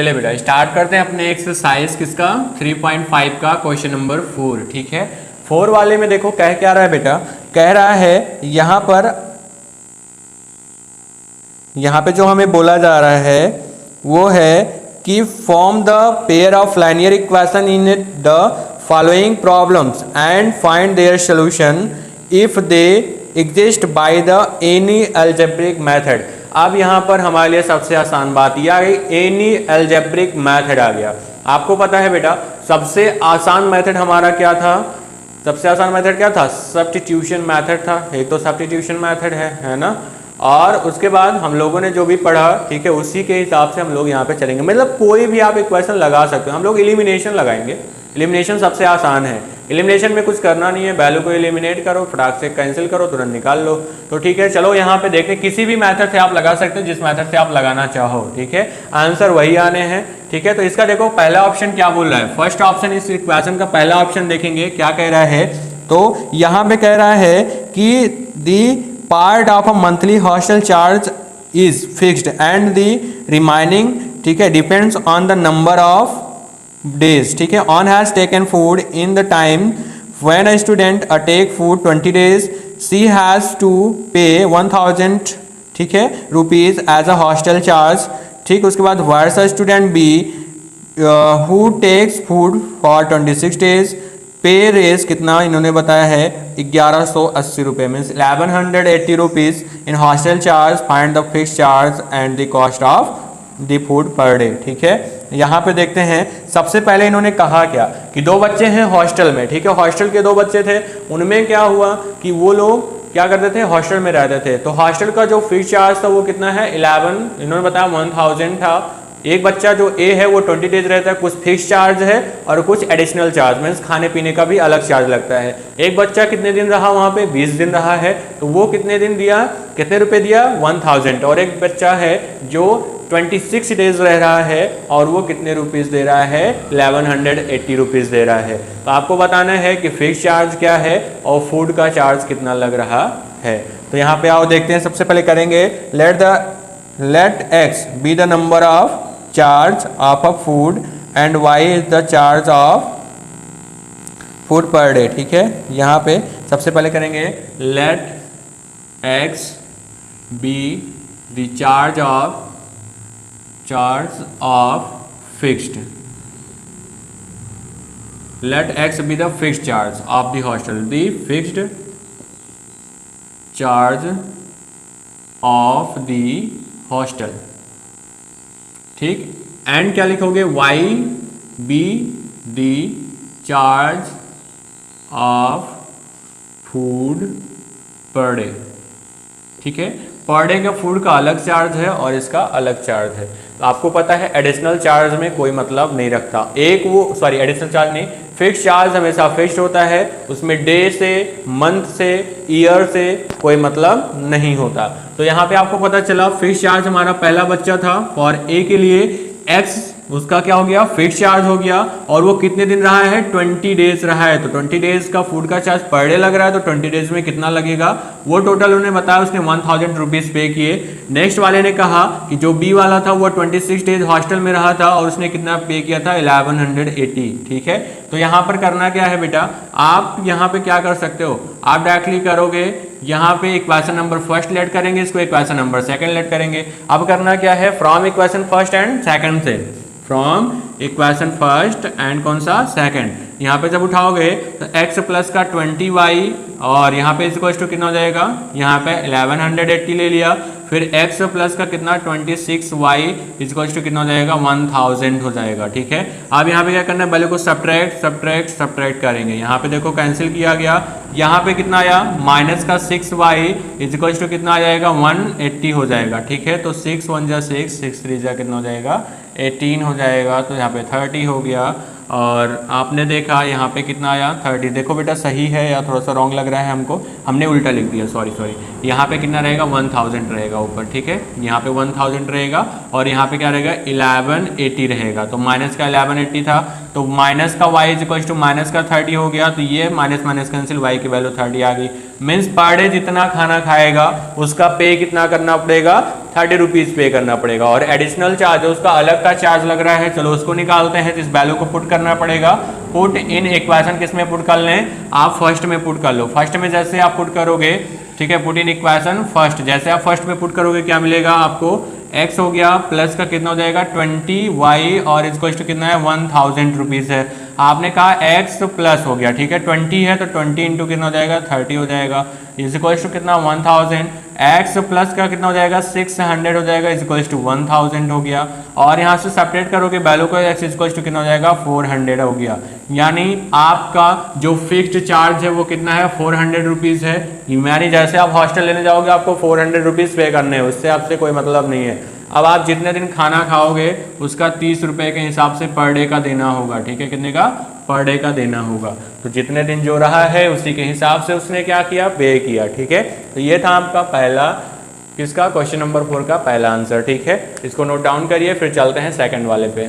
चलिए बेटा स्टार्ट करते हैं अपने एक्सरसाइज किसका 3.5 का क्वेश्चन नंबर 4। ठीक है, 4 वाले में देखो कह क्या रहा है बेटा, कह रहा है यहाँ पे जो हमें बोला जा रहा है वो है कि form the pair of linear equation in the following problems and find their solution if they exist by the any algebraic method. अब यहाँ पर हमारे लिए सबसे आसान बात यह आ गई, एनी अलजेब्रिक मेथड आ गया। आपको पता है बेटा सबसे आसान मेथड हमारा क्या था, सबसे आसान मेथड क्या था, सब्स्टिट्यूशन मेथड था। एक तो सब्स्टिट्यूशन मेथड है ना, और उसके बाद हम लोगों ने जो भी पढ़ा ठीक है उसी के हिसाब से हम लोग यहाँ पे चलेंगे। मतलब कोई भी आप इक्वेशन लगा सकते हो, हम लोग एलिमिनेशन लगाएंगे। एलिमिनेशन सबसे आसान है, एलिमिनेशन में कुछ करना नहीं है, वैल्यू को एलिमिनेट करो, फटाक से कैंसिल करो, तुरंत निकाल लो। तो ठीक है चलो यहाँ पे देखें, किसी भी मेथड से आप लगा सकते हो जिस मेथड से आप लगाना चाहो। ठीक है, आंसर वही आने हैं। ठीक है, तो इसका देखो पहला ऑप्शन क्या बोल रहा है, फर्स्ट ऑप्शन इस इक्वेशन का पहला ऑप्शन देखेंगे क्या कह रहा है। तो यहाँ पे कह रहा है कि the part of a monthly hostel charge is fixed and the remaining ठीक है depends on the number of days। ठीक है, on has taken food in the time when a student take food 20 days she has to pay 1000 ठीक है rupees as a hostel charge. ठीक, उसके बाद whereas a student be who takes food for 26 days pay रेस कितना इन्होंने बताया है 1180 रुपये means 1180 rupees in hostel charge. Find the fix charge and the cost of the food per day. ठीक है, यहाँ पे देखते हैं सबसे पहले इन्होंने कहा क्या कि 2 बच्चे हैं हॉस्टल में। ठीक है, हॉस्टल के 2 बच्चे थे, उनमें क्या हुआ कि वो लोग क्या करते थे, हॉस्टल में रहते थे। तो हॉस्टल का जो फीस चार्ज था वो कितना है 11, इन्होंने बताया 1000 था। एक बच्चा जो ए है वो 20 डेज रहता है, कुछ फिक्स चार्ज है और कुछ एडिशनल चार्ज मीन्स खाने पीने का भी अलग चार्ज लगता है। एक बच्चा कितने दिन रहा वहाँ पे 20 दिन रहा है, तो वो कितने दिन दिया, कितने रुपए दिया 1000। और एक बच्चा है जो 26 डेज रह रहा है और वो कितने रुपीस दे रहा है 1180 रुपीस दे रहा है। तो आपको बताना है कि फिक्स चार्ज क्या है और फूड का चार्ज कितना लग रहा है। तो यहाँ पे आओ देखते हैं, सबसे पहले करेंगे let x be the number of charge of a food and y is the charge of food per day. ठीक है, यहाँ पे सबसे पहले करेंगे let x be the charge of fixed, let x be the fixed charge of the hostel, the fixed charge of the hostel। ठीक, and क्या लिखोगे y be the charge of food per day। ठीक है, per day का food का अलग charge है और इसका अलग चार्ज है। तो आपको पता है एडिशनल चार्ज में कोई मतलब नहीं रखता, एडिशनल चार्ज नहीं, फिक्स चार्ज हमेशा फिक्स होता है, उसमें डे से, मंथ से, ईयर से कोई मतलब नहीं होता। तो यहाँ पे आपको पता चला फिक्स चार्ज हमारा पहला बच्चा था फॉर ए के लिए x, उसका क्या हो गया फिक्स चार्ज हो गया, और वो कितने दिन रहा है 20 डेज रहा है। तो 20 डेज का फूड का चार्ज पर डे लग रहा है, तो 20 डेज में कितना लगेगा वो टोटल उन्होंने बताया, उसने 1000 रुपीज पे किए। नेक्स्ट वाले ने कहा कि जो बी वाला था वो 26 डेज हॉस्टल में रहा था और उसने कितना पे किया था 1180। ठीक है, तो यहाँ पर करना क्या है बेटा, आप यहाँ पे क्या कर सकते हो, आप डायरेक्टली करोगे यहाँ पे इक्वेशन नंबर फर्स्ट लेट करेंगे, इसको इक्वेशन नंबर सेकंड लेट करेंगे। अब करना क्या है, from equation first and second से, फ्रॉम इक्वेशन फर्स्ट एंड कौन सा सेकंड, यहाँ पे जब उठाओगे तो x प्लस का 20y और यहाँ पे इसको कितना हो जाएगा, यहाँ पे 1180 ले लिया, फिर x प्लस का कितना 26y इसको कितना हो जाएगा 1000 हो जाएगा। ठीक है, अब यहाँ पे क्या करना है, वैल्यू को सब्ट्रैक्ट करेंगे। यहाँ पे देखो कैंसिल किया गया, यहाँ पे कितना आया माइनस का 6y इजिकल्स टू कितना आ जाएगा 180 हो जाएगा। ठीक है, तो 6 1 जा 6 6 3 जा कितना हो जाएगा 18 हो जाएगा, तो यहाँ पे 30 हो गया। और आपने देखा यहाँ पे कितना आया 30। देखो बेटा सही है या थोड़ा सा रॉन्ग लग रहा है हमको, हमने उल्टा लिख दिया, सॉरी यहाँ पे कितना रहेगा 1000 रहेगा ऊपर। ठीक है, यहाँ पे 1000 रहेगा और यहाँ पे क्या रहेगा 1180 रहेगा। तो माइनस का 1180 था तो माइनस का y is equal to minus का 30 हो गया, तो ये माइनस माइनस कैंसिल, y की वैल्यू 30 आ गई। मीन्स पर डे जितना खाना खाएगा उसका पे कितना करना पड़ेगा, 30 रुपीज़ पे करना पड़ेगा। और एडिशनल चार्ज है उसका अलग का चार्ज लग रहा है, चलो उसको निकालते हैं। तो इस वैल्यू को पुट करना पड़ेगा। पुट इन इक्वेशन किस में पुट कर लें, आप फर्स्ट में पुट कर लो। फर्स्ट में जैसे आप पुट करोगे, ठीक है, पुट इन इक्वेशन फर्स्ट, जैसे आप फर्स्ट में पुट करोगे क्या मिलेगा आपको, x हो गया प्लस का कितना हो जाएगा 20y और इसको कितना है 1000 रुपीज़ है। आपने कहा x प्लस हो गया, ठीक है, 20 है तो 20 इंटू कितना हो जाएगा 30 हो जाएगा, इज इक्वल टू कितना 1000। x प्लस का कितना हो जाएगा 600 हो जाएगा, इज इक्वल टू 1000 हो गया। और यहाँ से सेपरेट करोगे वैल्यू को, x इज इक्वल टू कितना हो जाएगा 400 हो गया। यानी आपका जो फिक्स्ड चार्ज है वो कितना है 400 रुपीज़ है। यानी जैसे आप हॉस्टल लेने जाओगे आपको 400 रुपीज़ पे करने हैं, उससे आपसे कोई मतलब नहीं है। अब आप जितने दिन खाना खाओगे उसका 30 रुपये के हिसाब से पर डे का देना होगा, ठीक है, कितने का पर डे का देना होगा। तो जितने दिन जो रहा है उसी के हिसाब से उसने क्या किया, पे किया, ठीक है। तो ये था आपका पहला किसका, क्वेश्चन नंबर 4 का पहला आंसर, ठीक है। इसको नोट डाउन करिए, फिर चलते हैं सेकंड वाले पे।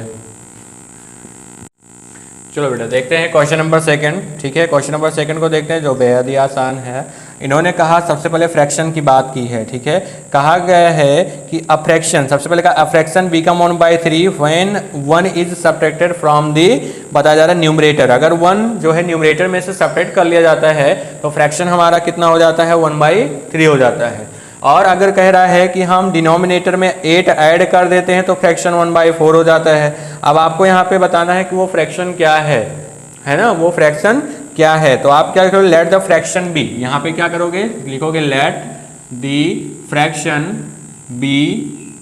चलो बेटा देखते हैं क्वेश्चन नंबर 2, ठीक है। क्वेश्चन नंबर 2 को देखते हैं जो बेहद ही आसान है। इन्होंने कहा सबसे पहले फ्रैक्शन की बात की है, ठीक है। कहा गया है कि अ फ्रैक्शन, सबसे पहले कहा a fraction become 1/3 when 1 is subtracted from the, बताया जा रहा है न्यूमरेटर। अगर 1 जो है न्यूमरेटर में से सब्ट्रैक्ट कर लिया जाता है तो फ्रैक्शन हमारा कितना हो जाता है 1/3 हो जाता है। और अगर कह रहा है कि हम डिनोमिनेटर में 8 ऐड कर देते हैं तो फ्रैक्शन 1/4 हो जाता है। अब आपको यहाँ पे बताना है कि वो फ्रैक्शन क्या है ना, वो फ्रैक्शन क्या है। तो आप क्या करोगे, लेट द फ्रैक्शन बी, यहाँ पे क्या करोगे, लिखोगे let the fraction B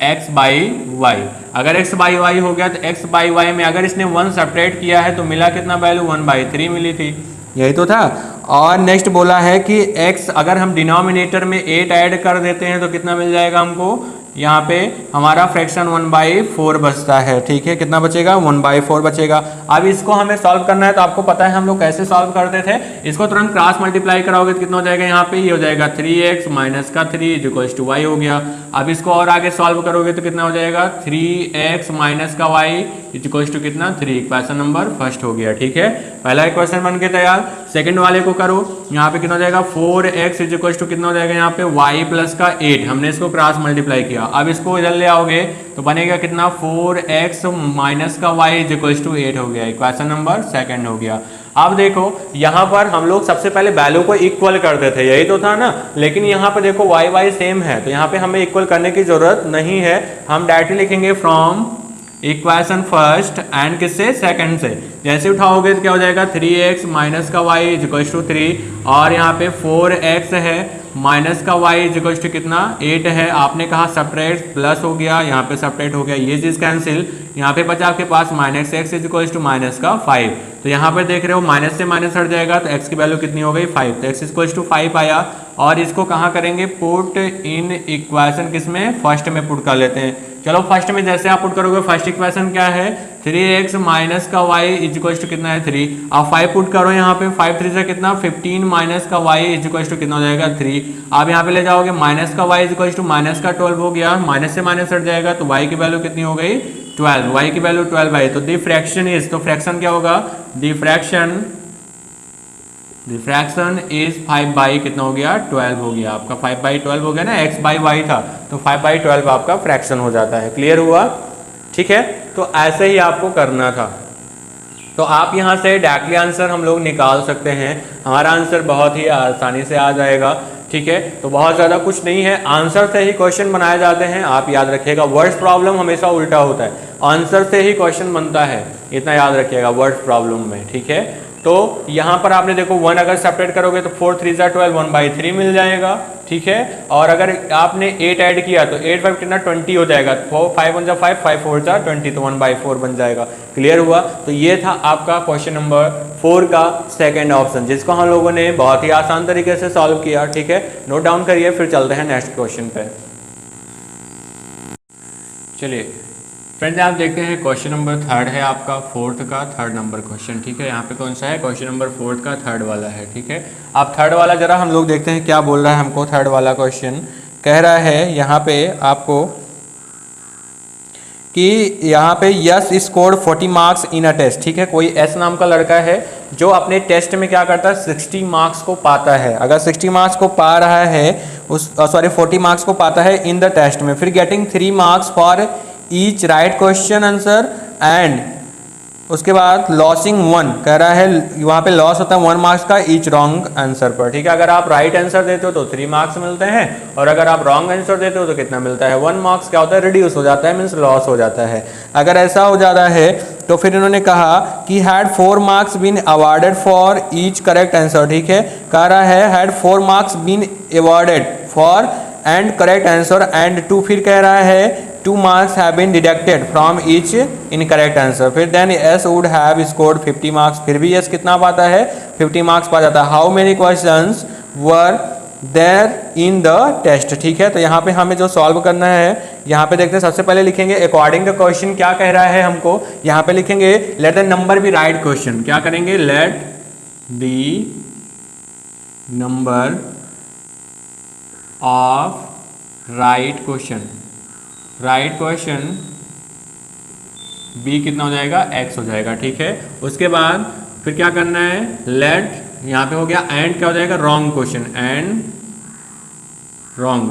x/y। अगर x/y हो गया तो x/y में अगर इसने 1 सब्ट्रैक्ट किया है तो मिला कितना वैल्यू 1/3 मिली थी, यही तो था। और नेक्स्ट बोला है कि x अगर हम डिनोमिनेटर में 8 ऐड कर देते हैं तो कितना मिल जाएगा हमको, यहाँ पे हमारा फ्रैक्शन 1/4 बचता है, ठीक है। कितना बचेगा 1/4 बचेगा। अब इसको हमें सॉल्व करना है तो आपको पता है हम लोग कैसे सॉल्व करते थे, इसको तुरंत क्रॉस मल्टीप्लाई कराओगे तो कितना हो जाएगा, यहाँ पे ये हो जाएगा 3x माइनस का 3 इज इक्वल टू y हो गया। अब इसको और आगे सॉल्व करोगे तो कितना हो जाएगा 3x माइनस का y इज इक्वल टू कितना 3। इक्वेशन नंबर फर्स्ट हो गया, ठीक है। पहला इक्वेशन बन के तैयार। सेकंड वाले को करो, यहाँ पे कितना हो जाएगा 4x इज इक्वल टू कितना हो जाएगा यहाँ पे y प्लस का 8, हमने इसको क्रॉस मल्टीप्लाई किया। अब इसको इधर ले आओगे तो बनेगा कितना 4x माइनस का y इज इक्वल टू 8 हो गया। इक्वेशन नंबर सेकंड हो गया। अब देखो यहाँ पर हम लोग सबसे पहले वैल्यू को इक्वल करते थे, यही तो था ना, लेकिन यहाँ पे देखो y सेम है तो यहाँ पे हमें इक्वल करने की जरूरत नहीं है। हम डायरेक्टली लिखेंगे फ्रॉम इक्वेशन फर्स्ट एंड किससे, सेकंड से। जैसे उठाओगे तो क्या हो जाएगा 3x माइनस का y इज इक्वल टू 3 और यहाँ पे 4x है माइनस का y इज इक्वल टू कितना 8 है। आपने कहा सब्ट्रैक्ट प्लस हो गया, यहाँ पे सब्ट्रैक्ट हो गया, ये चीज़ कैंसिल। यहाँ पे बचा आपके पास minus x is equal to minus का 5। तो यहाँ पे देख रहे हो माइनस से माइनस हट जाएगा तो x की वैल्यू कितनी हो गई 5। तो x इज इक्वल टू 5 आया। और इसको कहाँ करेंगे, पुट इन इक्वेशन किसमें, फर्स्ट में पुट कर लेते हैं। चलो फर्स्ट में जैसे आप पुट करोगे, फर्स्ट इक्वेशन क्या है 3x माइनस का y इज इक्वल टू कितना है 3। अब 5 पुट करो यहाँ पे, 5 3 से कितना 15 माइनस का y इज इक्वल टू कितना हो जाएगा 3। आप यहाँ पे ले जाओगे माइनस का y is equal to minus का 12 हो गया, माइनस से माइनस हट जाएगा तो y की वैल्यू कितनी हो गई 12, y की वैल्यू 12 है। तो दी फ्रैक्शन इज, तो फ्रैक्शन क्या होगा, दी फ्रैक्शन इज 5 कितना हो गया 12 हो गया। आपका 5/12 हो गया ना, x/y था तो 5/12 आपका फ्रैक्शन हो जाता है। क्लियर हुआ, ठीक है। तो ऐसे ही आपको करना था। तो आप यहाँ से डायरेक्टली आंसर हम लोग निकाल सकते हैं, हमारा आंसर बहुत ही आसानी से आ जाएगा, ठीक है। तो बहुत ज़्यादा कुछ नहीं है, आंसर से ही क्वेश्चन बनाए जाते हैं, आप याद रखिएगा। वर्ड्स प्रॉब्लम हमेशा उल्टा होता है, आंसर से ही क्वेश्चन बनता है, इतना याद रखिएगा वर्ड्स प्रॉब्लम में, ठीक है। तो यहाँ पर आपने देखो 1 अगर सेपरेट करोगे तो 4 3 12 1/3 मिल जाएगा, ठीक है। और अगर आपने 8 ऐड किया तो 8 5 कितना 20 हो जाएगा, 5 1 5 5 4 20 तो 1/4 बन जाएगा। क्लियर हुआ। तो ये था आपका क्वेश्चन नंबर 4 का सेकंड ऑप्शन, जिसको हम लोगों ने बहुत ही आसान तरीके से सॉल्व किया, ठीक है। नोट डाउन करिए, फिर चलते हैं नेक्स्ट क्वेश्चन पे। चलिए फ्रेंड्स, आप देखते हैं क्वेश्चन नंबर 3 है आपका 4th का 3rd नंबर क्वेश्चन, ठीक है। यहाँ पे कौन सा है, क्वेश्चन नंबर 4th का 3rd वाला है, ठीक है। अब 3rd वाला जरा हम लोग देखते हैं क्या बोल रहा है हमको। 3rd वाला क्वेश्चन कह रहा है यहाँ पे आपको कि यहाँ पे yes scored 40 marks in a test, ठीक है। कोई एस नाम का लड़का है जो अपने टेस्ट में क्या करता है 60 मार्क्स को पाता है। अगर 60 मार्क्स को पा रहा है उस 40 मार्क्स को पाता है इन द टेस्ट में, फिर getting 3 marks for each right question answer and उसके बाद लॉसिंग 1 कह रहा है, वहाँ पे लॉस होता है 1 मार्क्स का ईच रॉन्ग आंसर पर, ठीक है। अगर आप राइट आंसर देते हो तो 3 मार्क्स मिलते हैं और अगर आप रॉन्ग आंसर देते हो तो कितना मिलता है 1 मार्क्स क्या होता है रिड्यूस हो जाता है, मीन्स लॉस हो जाता है। अगर ऐसा हो जाता है तो फिर इन्होंने कहा कि had 4 marks been awarded for each correct answer, ठीक है। कह रहा है had 4 marks been awarded for and correct answer and 2 फिर कह रहा है 2 marks have been deducted from each incorrect answer, फिर then S would have scored 50 marks, फिर भी S कितना पाता है 50 मार्क्स पा जाता है। How many questions were there in the test, ठीक है। तो यहाँ पे हमें जो सॉल्व करना है यहाँ पे देखते हैं, सबसे पहले लिखेंगे अकॉर्डिंग द क्वेश्चन क्या कह रहा है हमको, यहाँ पे लिखेंगे let the number be right question, क्या करेंगे let the number of right question, right question be कितना हो जाएगा x हो जाएगा, ठीक है। उसके बाद फिर क्या करना है लेट, यहाँ पे हो गया एंड क्या हो जाएगा wrong question, and wrong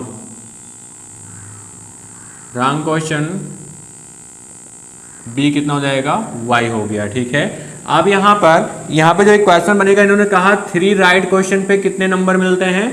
question be कितना हो जाएगा y हो गया, ठीक है। अब यहाँ पे जो एक क्वेश्चन बनेगा, इन्होंने कहा 3 राइट क्वेश्चन पे कितने नंबर मिलते हैं,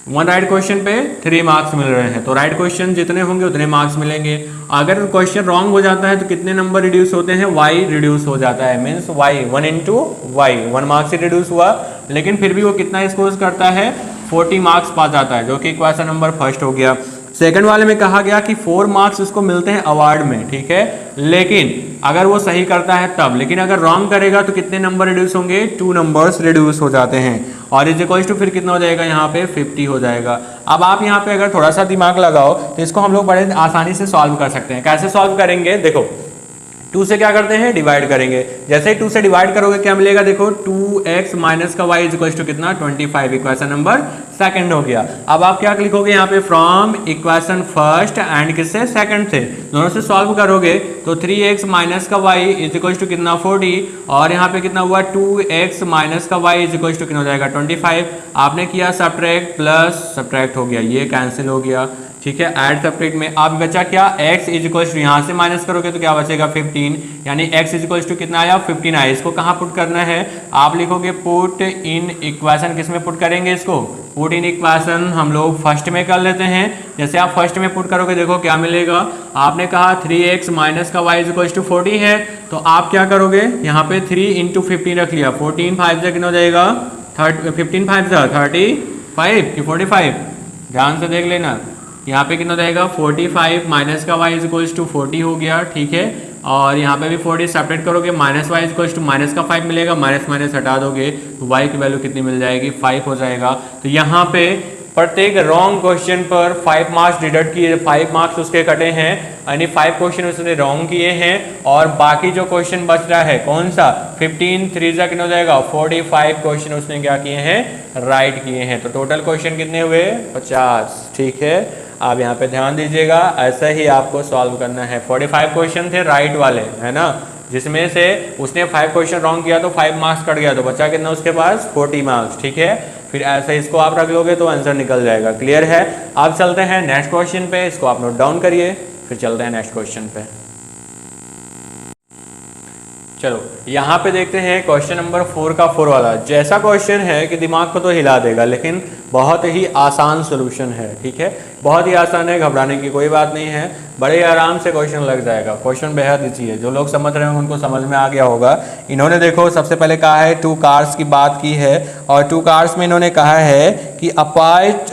1 राइट क्वेश्चन पे 3 मार्क्स मिल रहे हैं, तो राइट क्वेश्चन जितने होंगे उतने मार्क्स मिलेंगे। अगर क्वेश्चन रॉन्ग हो जाता है तो कितने नंबर रिड्यूस होते हैं y रिड्यूस हो जाता है, means y 1 into y 1 marks से रिड्यूस हुआ, लेकिन फिर भी वो कितना स्कोर करता है 40 मार्क्स पा जाता है, जो कि क्वेश्चन नंबर फर्स्ट हो गया। सेकंड वाले में कहा गया कि 4 मार्क्स उसको मिलते हैं अवार्ड में, ठीक है, लेकिन अगर वो सही करता है तब, लेकिन अगर रॉन्ग करेगा तो कितने नंबर रिड्यूस होंगे 2 नंबर्स रिड्यूस हो जाते हैं और इज इक्वल्स टू फिर कितना हो जाएगा यहाँ पे 50 हो जाएगा। अब आप यहाँ पे अगर थोड़ा सा दिमाग लगाओ तो इसको हम लोग बड़े आसानी से सॉल्व कर सकते हैं। कैसे सॉल्व करेंगे देखो, 2 से क्या करते हैं डिवाइड करेंगे, जैसे ही 2 से डिवाइड करोगे क्या मिलेगा देखो 2x माइनस का y इज इक्वल टू कितना 25, इक्वेशन नंबर सेकंड हो गया। अब आप क्या लिखोगे यहाँ पे फ्रॉम इक्वेशन फर्स्ट एंड किससे सेकंड से, दोनों से सॉल्व करोगे तो 3x माइनस का y इज इक्वल टू कितना 40 और यहाँ पे कितना हुआ 2x माइनस का y इज इक्वल टू कितना हो जाएगा 25। आपने किया सब्ट्रैक्ट प्लस सब्ट्रैक्ट हो गया, ये कैंसिल हो गया, ठीक है। ऐड सब्ट्रैक्ट में अब बचा क्या x इज इक्वल टू यहाँ से माइनस करोगे तो क्या बचेगा 15, यानी x इज इक्वल टू कितना आया 15 आया। इसको कहाँ पुट करना है, आप लिखोगे पुट इन इक्वेशन, किस में पुट करेंगे इसको, पुट इन इक्वेशन हम लोग फर्स्ट में कर लेते हैं। जैसे आप फर्स्ट में पुट करोगे देखो क्या मिलेगा, आपने कहा 3x माइनस का y इज इक्वल टू 40 है, तो आप क्या करोगे यहाँ पे 3 इंटू 15 रख लिया, 14 5 से कितना हो जाएगा 15 5 से 35 कि 45, ध्यान से देख लेना, यहाँ पे कितना रहेगा 45 माइनस का y इज इक्वल्स टू 40 हो गया, ठीक है। और यहाँ पे भी 40 सेपरेट करोगे minus y is equals to minus का 5 मिलेगा, माइनस माइनस हटा दोगे तो y की वैल्यू कितनी मिल जाएगी 5 हो जाएगा। तो यहाँ पे प्रत्येक रॉन्ग क्वेश्चन पर 5 मार्क्स डिडक्ट किए, 5 मार्क्स उसके कटे हैं, यानी 5 क्वेश्चन उसने रॉन्ग किए हैं और बाकी जो क्वेश्चन बच रहा है कौन सा 15 3 जा कितना हो जाएगा 45 क्वेश्चन उसने क्या किए हैं राइट किए हैं। तो टोटल क्वेश्चन कितने हुए 50, ठीक है। आप यहाँ पे ध्यान दीजिएगा, ऐसा ही आपको सॉल्व करना है। 45 क्वेश्चन थे राइट वाले, है ना, जिसमें से उसने 5 क्वेश्चन रॉन्ग किया तो 5 मार्क्स कट गया, तो बचा कितना उसके पास 40 मार्क्स, ठीक है। फिर ऐसे इसको आप रख लोगे तो आंसर निकल जाएगा। क्लियर है। आप चलते हैं नेक्स्ट क्वेश्चन पे, इसको आप नोट डाउन करिए, फिर चलते हैं नेक्स्ट क्वेश्चन पे। चलो यहाँ पे देखते हैं क्वेश्चन नंबर 4 का 4 वाला। जैसा क्वेश्चन है कि दिमाग को तो हिला देगा, लेकिन बहुत ही आसान सोल्यूशन है, ठीक है, बहुत ही आसान है, घबराने की कोई बात नहीं है, बड़े आराम से क्वेश्चन लग जाएगा। क्वेश्चन बेहद ईजी है, जो लोग समझ रहे हैं उनको समझ में आ गया होगा। इन्होंने देखो सबसे पहले कहा है 2 कार्स की बात की है और 2 कार्स में इन्होंने कहा है कि apart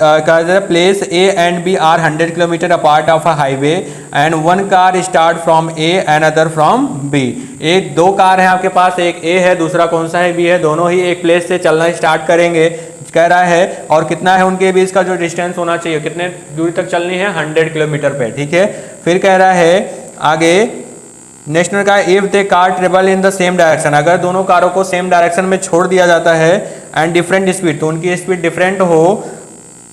place A and B are 100 kilometre apart of a highway and 1 car start from A and other from B. एक 2 कार है आपके पास, एक ए है, दूसरा कौन सा है बी है, दोनों ही एक प्लेस से चलना स्टार्ट करेंगे कह रहा है, और कितना है उनके बीच का जो डिस्टेंस होना चाहिए, कितने दूरी तक चलनी है 100 किलोमीटर पे, ठीक है। फिर कह रहा है आगे नेशनल का if they car travel in the same direction, अगर दोनों कारों को सेम डायरेक्शन में छोड़ दिया जाता है एंड डिफरेंट स्पीड, तो उनकी स्पीड डिफरेंट हो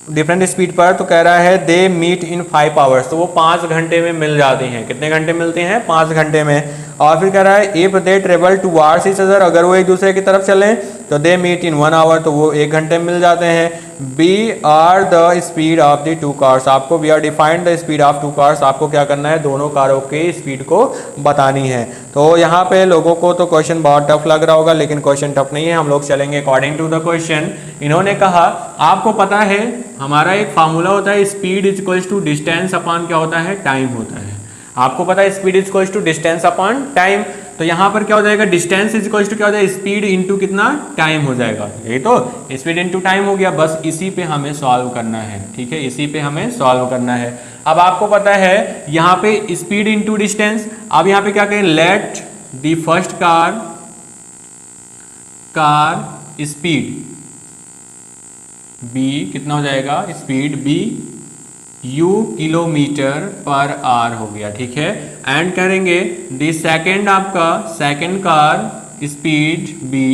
डिफरेंट स्पीड पर, तो कह रहा है दे मीट इन 5 आवर्स, तो वो 5 घंटे में मिल जाती हैं। कितने घंटे मिलते हैं? 5 घंटे में। और फिर कह रहा है if they travel towards each other, अगर वो एक दूसरे की तरफ चलें तो दे मीट इन 1 आवर, तो वो 1 घंटे में मिल जाते हैं। B are the speed of the 2 cars, आपको V are defined the speed of 2 cars, आपको क्या करना है? दोनों कारों की स्पीड को बतानी है। तो यहाँ पे लोगों को तो क्वेश्चन बहुत टफ लग रहा होगा, लेकिन क्वेश्चन टफ नहीं है, हम लोग चलेंगे अकॉर्डिंग टू द क्वेश्चन। इन्होंने कहा आपको पता है हमारा एक फार्मूला होता है, speed is equals to distance upon क्या होता है? टाइम होता है। आपको पता है speed is equals to distance upon time, तो यहाँ पर क्या हो जाएगा? डिस्टेंस इज इक्वल्स टू क्या हो जाएगा? स्पीड इनटू कितना? टाइम हो जाएगा। यही तो स्पीड इनटू टाइम हो गया, बस इसी पे हमें सॉल्व करना है। ठीक है, इसी पे हमें सॉल्व करना है। अब आपको पता है यहाँ पे स्पीड इनटू डिस्टेंस, अब यहाँ पे क्या करें? Let the first car speed be कितना हो जाएगा? Speed be u kilometre per hour हो गया। ठीक है, एंड करेंगे दी सेकेंड, आपका second car speed be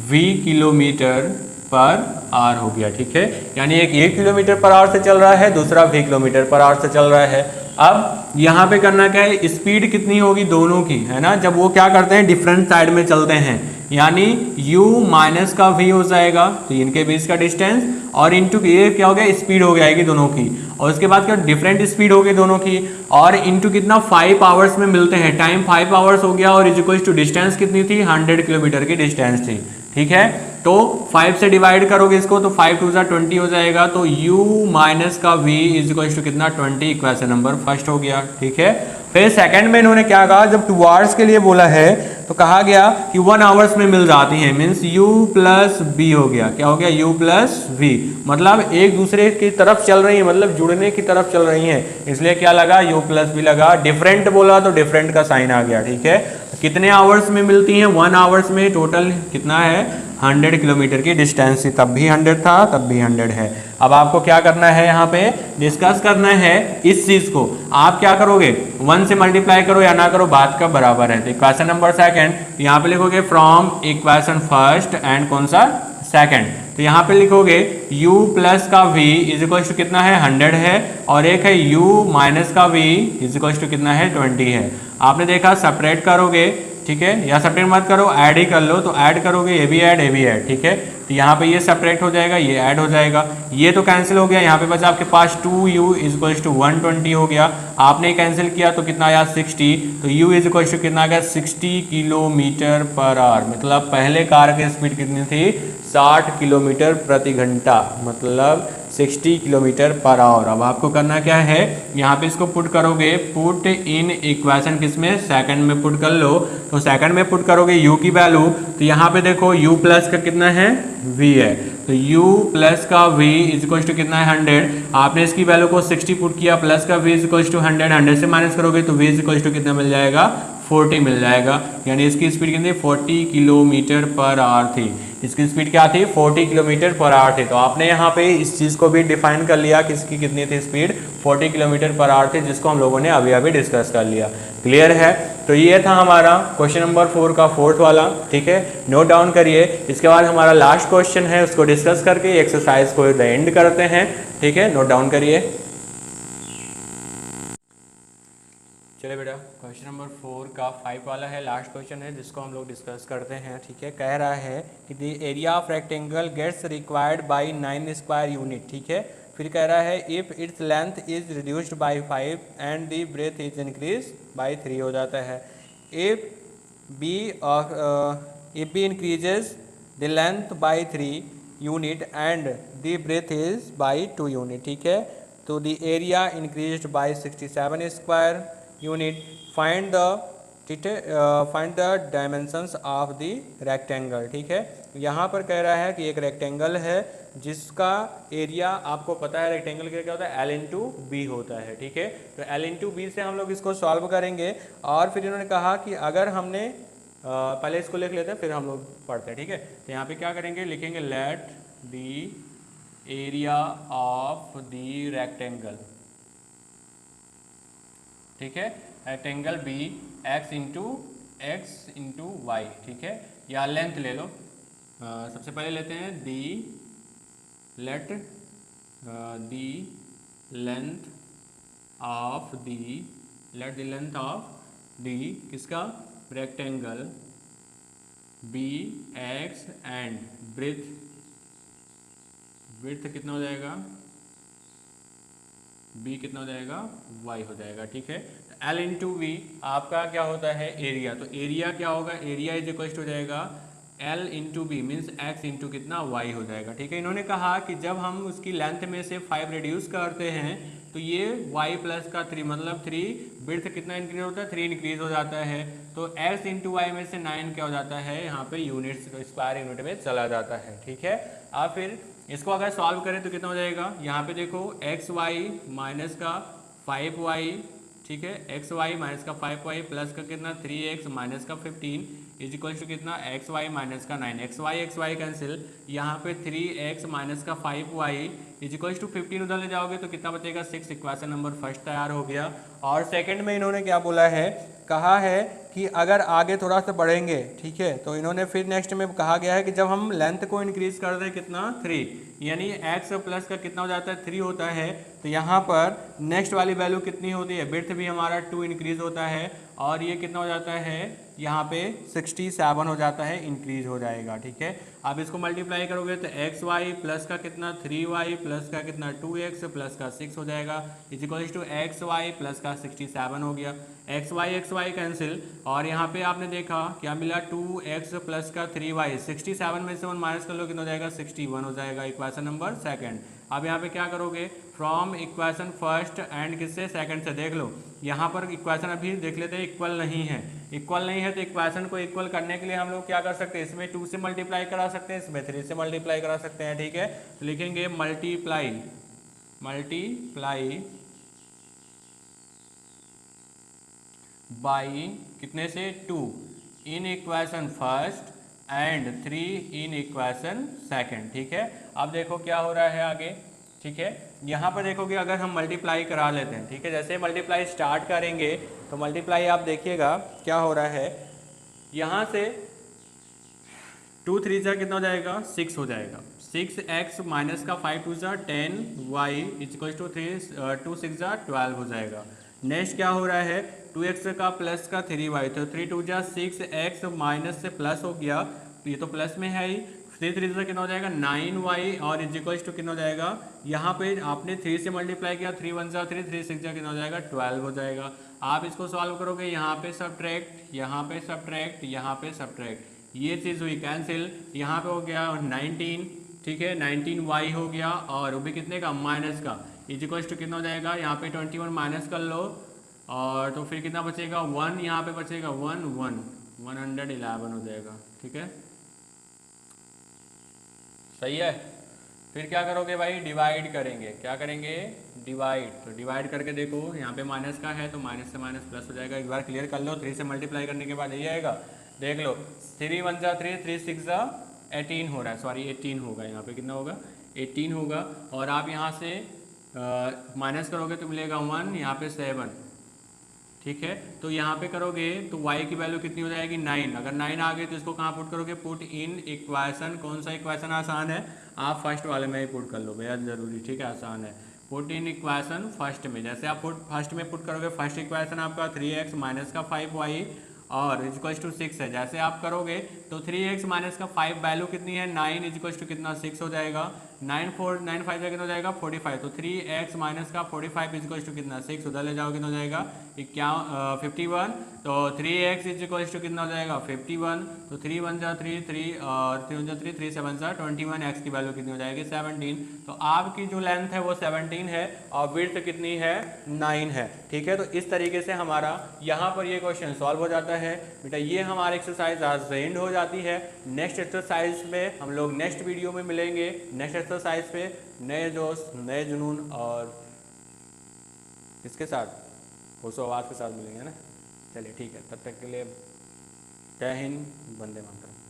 v kilometre per hour हो गया। ठीक है, यानी एक 1 किलोमीटर पर आवर से चल रहा है, दूसरा v किलोमीटर पर आवर से चल रहा है। अब यहाँ पे करना क्या है? स्पीड कितनी होगी दोनों की, है ना? जब वो क्या करते हैं? डिफरेंट साइड में चलते हैं, यानी u माइनस का v हो जाएगा, तो इनके बीच का डिस्टेंस, और इंटू ये क्या हो गया? स्पीड हो जाएगी दोनों की, और उसके बाद क्या? डिफरेंट स्पीड हो गई दोनों की, और इंटू कितना? 5 आवर्स में मिलते हैं, टाइम 5 आवर्स हो गया, और इज इक्वल टू डिस्टेंस कितनी थी? 100 किलोमीटर की डिस्टेंस थी। ठीक है, तो 5 से डिवाइड करोगे इसको, तो 5 टू 20 हो जाएगा, तो u माइनस का v इज इक्वल टू कितना? 20। इक्वेशन नंबर फर्स्ट हो गया। ठीक है, फिर सेकंड में इन्होंने क्या कहा? जब 2 आवर्स के लिए बोला है तो कहा गया कि 1 आवर्स में मिल जाती हैं, मीन्स u प्लस b हो गया। क्या हो गया? u प्लस v, मतलब एक दूसरे की तरफ चल रही है, मतलब जुड़ने की तरफ चल रही हैं, इसलिए क्या लगा? u प्लस v लगा। डिफरेंट बोला तो डिफरेंट का साइन आ गया। ठीक है, कितने आवर्स में मिलती हैं? 1 आवर्स में। टोटल कितना है? 100 किलोमीटर की डिस्टेंस थी, तब भी 100 था, तब भी 100 है। अब आपको क्या करना है? यहाँ पे डिस्कस करना है इस चीज को। आप क्या करोगे? 1 से मल्टीप्लाई करो या ना करो, बात का बराबर है। तो इक्वेशन नंबर सेकंड यहाँ पे लिखोगे फ्रॉम इक्वेशन फर्स्ट एंड कौन सा? सेकंड। तो यहाँ पे लिखोगे u प्लस का v इज इक्वल टू कितना है? 100 है, और एक है u माइनस का v इज इक्वल टू कितना है? 20 है। आपने देखा, सेपरेट करोगे, ठीक है, या सेपरेट मत करो, ऐड ही कर लो, तो ऐड करोगे, ये भी ऐड, ये भी ऐड। ठीक है, तो यहाँ पे ये सेपरेट हो जाएगा, ये ऐड हो जाएगा, ये तो कैंसिल हो गया। यहाँ पे बचा आपके पास 2u इज इक्वल टू 120 हो गया। आपने कैंसिल किया तो कितना आया? 60। तो u इज इक्वल टू कितना आ गया? 60 किलोमीटर पर आवर, मतलब पहले कार की स्पीड कितनी थी? 60 किलोमीटर प्रति घंटा, मतलब 60 किलोमीटर पर आवर। अब आपको करना क्या है? यहाँ पे इसको पुट करोगे, पुट इन इक्वेशन किसमें? सेकंड में पुट कर लो। तो सेकंड में पुट करोगे u की वैल्यू, तो यहाँ पे देखो u प्लस का कितना है? v है, तो u प्लस का v इज इक्वल टू कितना है? 100। आपने इसकी वैल्यू को 60 पुट किया, प्लस का v इज इक्वल टू 100, 100 से माइनस करोगे तो v इज इक्वल टू कितना मिल जाएगा? 40 मिल जाएगा। यानी इसकी स्पीड कितनी? 40 किलोमीटर पर आवर थी। इसकी स्पीड क्या थी? 40 किलोमीटर पर आवर थी। तो आपने यहाँ पे इस चीज़ को भी डिफाइन कर लिया कि इसकी कितनी थी स्पीड? 40 किलोमीटर पर आवर थी, जिसको हम लोगों ने अभी अभी डिस्कस कर लिया। क्लियर है? तो ये था हमारा क्वेश्चन नंबर 4 का फोर्थ वाला। ठीक है, नोट डाउन करिए। इसके बाद हमारा लास्ट क्वेश्चन है, उसको डिस्कस करके एक्सरसाइज को एंड करते हैं। ठीक है, नोट डाउन करिए। चलिए बेटा, क्वेश्चन नंबर 4 का 5 वाला है, लास्ट क्वेश्चन है, जिसको हम लोग डिस्कस करते हैं। ठीक है, कह रहा है कि the area of rectangle gets required by 9 square unit. ठीक है, फिर कह रहा है if its length is reduced by 5 and the breadth is increase by 3 हो जाता है। If be increases the length by 3 unit and the breadth is by 2 unit. ठीक है, तो the area increased by 67 square unit. Find the dimensions of the rectangle. ठीक है, यहाँ पर कह रहा है कि एक रेक्टेंगल है जिसका एरिया आपको पता है, रेक्टेंगल का क्या होता है? L इंटू बी होता है। ठीक है, तो L इंटू बी से हम लोग इसको सॉल्व करेंगे। और फिर इन्होंने कहा कि अगर हमने पहले इसको लिख लेते हैं, फिर हम लोग पढ़ते हैं। ठीक है, तो यहाँ पे क्या करेंगे? लिखेंगे let the area of the rectangle. ठीक है, rectangle B x into y. ठीक है, या लेंथ ले लो। सबसे पहले लेते हैं the let the length of the let the length of the किसका rectangle B X and breadth breadth कितना हो जाएगा बी कितना हो जाएगा वाई हो जाएगा। ठीक है, एल इंटू वी आपका क्या होता है एरिया, तो एरिया क्या होगा एरिया इज इक्वल हो जाएगा l into b means x into कितना वाई हो जाएगा। ठीक है, इन्होंने कहा कि जब हम उसकी लेंथ में से 5 रिड्यूस करते हैं तो ये y प्लस का 3 मतलब 3 ब्रेथ कितना इंक्रीज होता है 3 इंक्रीज हो जाता है, तो x इंटू वाई में से 9 क्या हो जाता है यहाँ पे यूनिट्स स्क्वायर यूनिट में चला जाता है। ठीक है, अब फिर इसको अगर सॉल्व करें तो कितना हो जाएगा यहाँ पे देखो एक्स वाई माइनस का 5y, ठीक है एक्स वाई माइनस का 5y प्लस का कितना 3x माइनस का 15 इज इक्वल टू कितना एक्स वाई माइनस का 9, एक्स वाई कैंसिल, यहाँ पे 3x माइनस का 5y इज इक्वल टू 15 उधर ले जाओगे तो कितना बचेगा 6, इक्वेशन नंबर फर्स्ट तैयार हो गया। और सेकंड में इन्होंने क्या बोला है कहा है कि अगर आगे थोड़ा सा बढ़ेंगे, ठीक है, तो इन्होंने फिर नेक्स्ट में कहा गया है कि जब हम लेंथ को इंक्रीज कर दें कितना 3 यानी x प्लस का कितना हो जाता है 3 होता है, तो यहाँ पर नेक्स्ट वाली वैल्यू कितनी होती है ब्रेथ भी हमारा 2 इंक्रीज होता है और ये कितना हो जाता है यहाँ पे 67 हो जाता है इंक्रीज हो जाएगा। ठीक है, अब इसको मल्टीप्लाई करोगे तो एक्स वाई प्लस का कितना 3y प्लस का कितना 2x प्लस का 6 हो जाएगा is equal to x y plus का 67 हो गया, एक्स वाई कैंसिल और यहाँ पे आपने देखा क्या मिला 2x प्लस का 3y 67 में से 1 माइनस कर लो कितना हो जाएगा 61 हो जाएगा इक्वेशन नंबर सेकंड। अब यहाँ पे क्या करोगे फ्रॉम इक्वेशन फर्स्ट एंड किससे सेकंड से देख लो, यहाँ पर इक्वेशन अभी देख लेते हैं इक्वल नहीं है, इक्वल नहीं है तो इक्वेशन को इक्वल करने के लिए हम लोग क्या कर सकते हैं इसमें 2 से मल्टीप्लाई करा सकते हैं इसमें 3 से मल्टीप्लाई करा सकते हैं। ठीक है, तो लिखेंगे मल्टीप्लाई बाई कितने से 2 in equation first and 3 in equation second. ठीक है, अब देखो क्या हो रहा है आगे। ठीक है, यहाँ पर देखोगे अगर हम मल्टीप्लाई करा लेते हैं, ठीक है, जैसे मल्टीप्लाई स्टार्ट करेंगे तो मल्टीप्लाई आप देखिएगा क्या हो रहा है, यहाँ से 2 3 जा कितना हो जाएगा 6 हो जाएगा, 6x माइनस का 5 2 जा 10y इज इक्वल टू 2 6 जा 12 हो जाएगा। नेक्स्ट क्या हो रहा है 2x का प्लस का 3y तो 3 2 जा 6x माइनस से प्लस हो गया, ये तो प्लस में है ही, 3 3 से कितना हो जाएगा 9y और इज इक्वल टू कितना हो जाएगा, यहाँ पे आपने 3 से मल्टीप्लाई किया 3 1 जा 3 3 6 जा कितना हो जाएगा 12 हो जाएगा। आप इसको सॉल्व करोगे यहाँ पे सब्ट्रैक्ट यहाँ पे सब्ट्रैक्ट यहाँ पे सब्ट्रैक्ट, ये चीज़ हुई कैंसिल, यहाँ पे हो गया 19, ठीक है 19y हो गया और वो भी कितने का माइनस का इज इक्वल टू कितना हो जाएगा यहाँ पे 21 माइनस कर लो और तो फिर कितना बचेगा 1, यहाँ पे बचेगा 111 हो जाएगा। ठीक है, सही है, फिर क्या करोगे भाई डिवाइड करेंगे, क्या करेंगे डिवाइड, तो डिवाइड करके देखो यहाँ पे माइनस का है तो माइनस से माइनस प्लस हो जाएगा, एक बार क्लियर कर लो, 3 से मल्टीप्लाई करने के बाद यही आएगा, देख लो 3 1 जा 3 3 6 जा 18 हो रहा है, सॉरी 18 होगा, यहाँ पे कितना होगा 18 होगा और आप यहाँ से माइनस करोगे तो मिलेगा 1, यहाँ पे 7। ठीक है, तो यहाँ पे करोगे तो y की वैल्यू कितनी हो जाएगी 9, अगर 9 आ गई तो इसको कहाँ पुट करोगे पुट इन इक्वेशन, कौन सा इक्वेशन आसान है आप फर्स्ट वाले में ही पुट कर लो, बेहद ज़रूरी, ठीक है आसान है, पुट इन इक्वेशन फर्स्ट में, जैसे आप फर्स्ट में पुट करोगे फर्स्ट इक्वेशन आपका 3x माइनस का 5y और इज इक्वल टू 6 है, जैसे आप करोगे तो 3x माइनस का 5 वैल्यू कितनी है 9 इज इक्वल टू कितना 6 हो जाएगा, 9 5 कितना हो जाएगा 45, तो 3x माइनस का 45 इज इक्वल टू कितना 6 उधर ले जाओ कितना हो जाएगा 51, तो 3x इज इक्वल टू कितना हो जाएगा 51, तो 3 1 जा 3 3 और 3 1 जा 3 3 7 जा 21, x की वैल्यू कितनी हो जाएगी 17, तो आपकी जो लेंथ है वो 17 है और विड्थ कितनी है 9 है। ठीक है, तो इस तरीके से हमारा यहाँ पर ये क्वेश्चन सॉल्व हो जाता है बेटा, ये हमारी एक्सरसाइज आज एंड हो जाती है। नेक्स्ट एक्सरसाइज में हम लोग नेक्स्ट वीडियो में मिलेंगे, नेक्स्ट एक्सरसाइज पे नए दोस्त नए जुनून और इसके साथ होशो आवाज़ के साथ मिलेंगे ना। चलिए ठीक है, तब तक के लिए जय हिंद, वंदे मातरम।